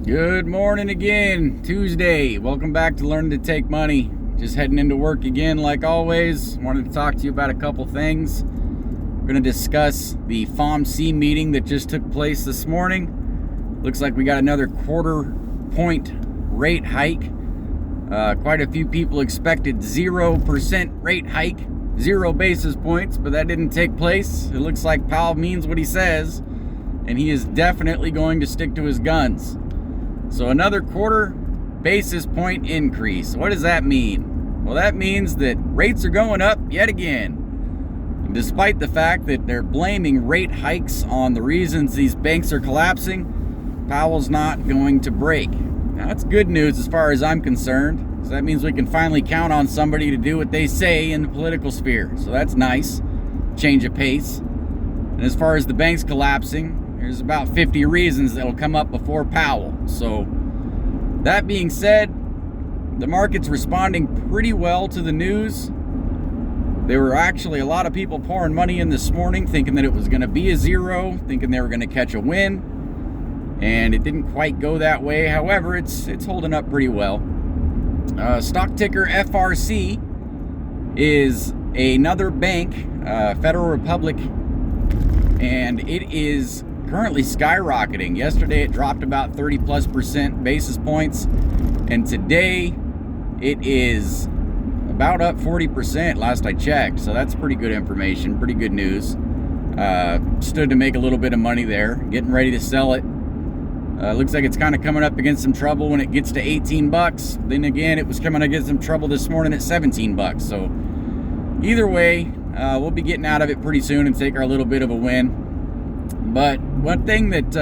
Good morning again, Tuesday. Welcome back to Learn to Take Money. Just heading into work again like always. Wanted to talk to you about a couple things. We're going to discuss the FOMC meeting that just took place this morning. Looks like we got another quarter-point rate hike. Quite a few people expected 0% rate hike, 0 basis points, but that didn't take place. It looks like Powell means what he says, and he is definitely going to stick to his guns. So another quarter basis point increase. What does that mean? Well, that means that rates are going up yet again. Despite the fact that they're blaming rate hikes on the reasons these banks are collapsing, Powell's not going to break. Now, that's good news as far as I'm concerned. So that means we can finally count on somebody to do what they say in the political sphere. So that's nice. Change of pace. And as far as the banks collapsing, there's about 50 reasons that will come up before Powell. So that being said, the market's responding pretty well to the news. There were actually a lot of people pouring money in this morning thinking that it was going to be a 0, thinking they were going to catch a win. And it didn't quite go that way. However, it's holding up pretty well. Stock ticker FRC is another bank, Federal Republic, and it is currently skyrocketing. Yesterday it dropped about 30+% basis points, and today it is about up 40% last I checked. So that's pretty good information, pretty good news. Stood to make a little bit of money there, getting ready to sell it. Looks like it's kind of coming up against some trouble when it gets to 18 bucks. Then again, it was coming against some trouble this morning at 17 bucks. So either way, we'll be getting out of it pretty soon and take our little bit of a win. But one thing that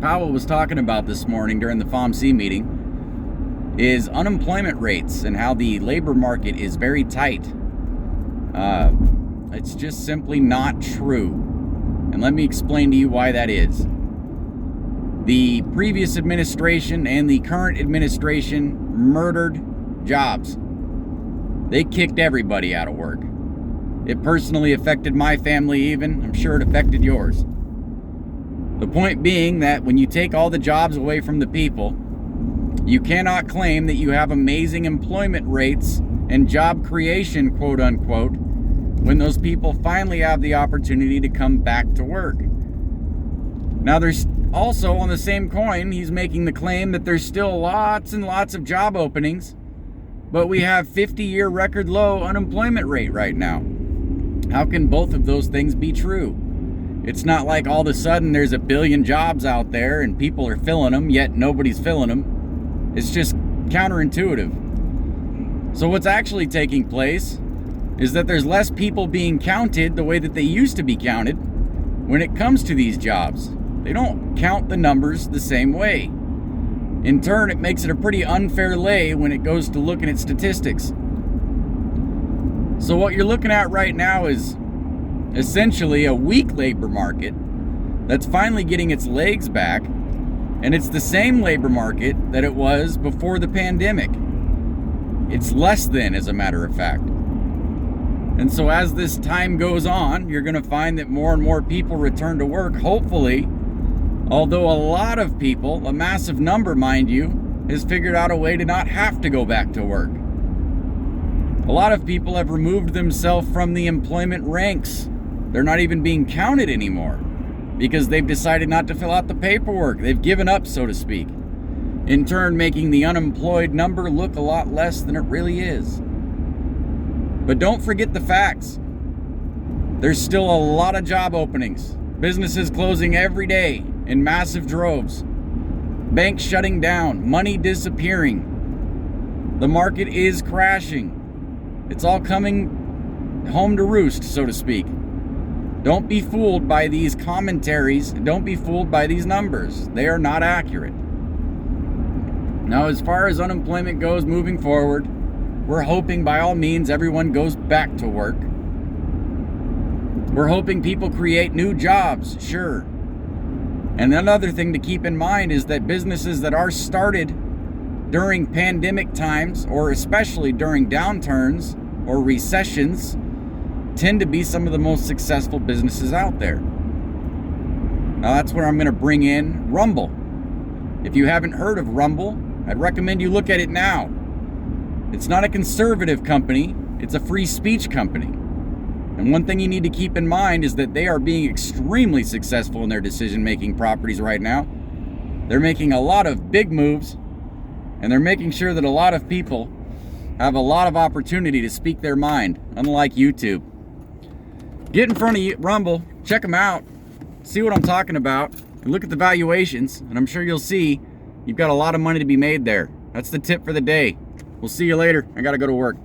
Powell was talking about this morning during the FOMC meeting is unemployment rates and how the labor market is very tight. It's just simply not true. And let me explain to you why that is. The previous administration and the current administration murdered jobs. They kicked everybody out of work. It personally affected my family even. I'm sure it affected yours. The point being that when you take all the jobs away from the people, you cannot claim that you have amazing employment rates and job creation, quote unquote, when those people finally have the opportunity to come back to work. Now, there's also, on the same coin, he's making the claim that there's still lots and lots of job openings, but we have 50-year record low unemployment rate right now. How can both of those things be true? It's not like all of a sudden there's a billion jobs out there and people are filling them, yet nobody's filling them. It's just counterintuitive. So what's actually taking place is that there's less people being counted the way that they used to be counted when it comes to these jobs. They don't count the numbers the same way. In turn, it makes it a pretty unfair lay when it goes to looking at statistics. So what you're looking at right now is essentially a weak labor market that's finally getting its legs back, and it's the same labor market that it was before the pandemic. It's less than, as a matter of fact. And so as this time goes on, you're going to find that more and more people return to work, hopefully, although a lot of people, a massive number mind you, has figured out a way to not have to go back to work. A lot of people have removed themselves from the employment ranks. They're not even being counted anymore because they've decided not to fill out the paperwork. They've given up, so to speak, in turn making the unemployed number look a lot less than it really is. But don't forget the facts. There's still a lot of job openings. Businesses closing every day in massive droves. Banks shutting down. Money disappearing. The market is crashing. It's all coming home to roost, so to speak. Don't be fooled by these commentaries. Don't be fooled by these numbers. They are not accurate. Now, as far as unemployment goes moving forward, we're hoping by all means everyone goes back to work. We're hoping people create new jobs, sure. And another thing to keep in mind is that businesses that are started during pandemic times, or especially during downturns or recessions, tend to be some of the most successful businesses out there. Now that's where I'm going to bring in Rumble. If you haven't heard of Rumble, I'd recommend you look at it now. It's not a conservative company, it's a free speech company. And one thing you need to keep in mind is that they are being extremely successful in their decision-making properties right now. They're making a lot of big moves, and they're making sure that a lot of people have a lot of opportunity to speak their mind, unlike YouTube. Get in front of Rumble, check them out, see what I'm talking about, and look at the valuations, and I'm sure you'll see you've got a lot of money to be made there. That's the tip for the day. We'll see you later. I gotta go to work.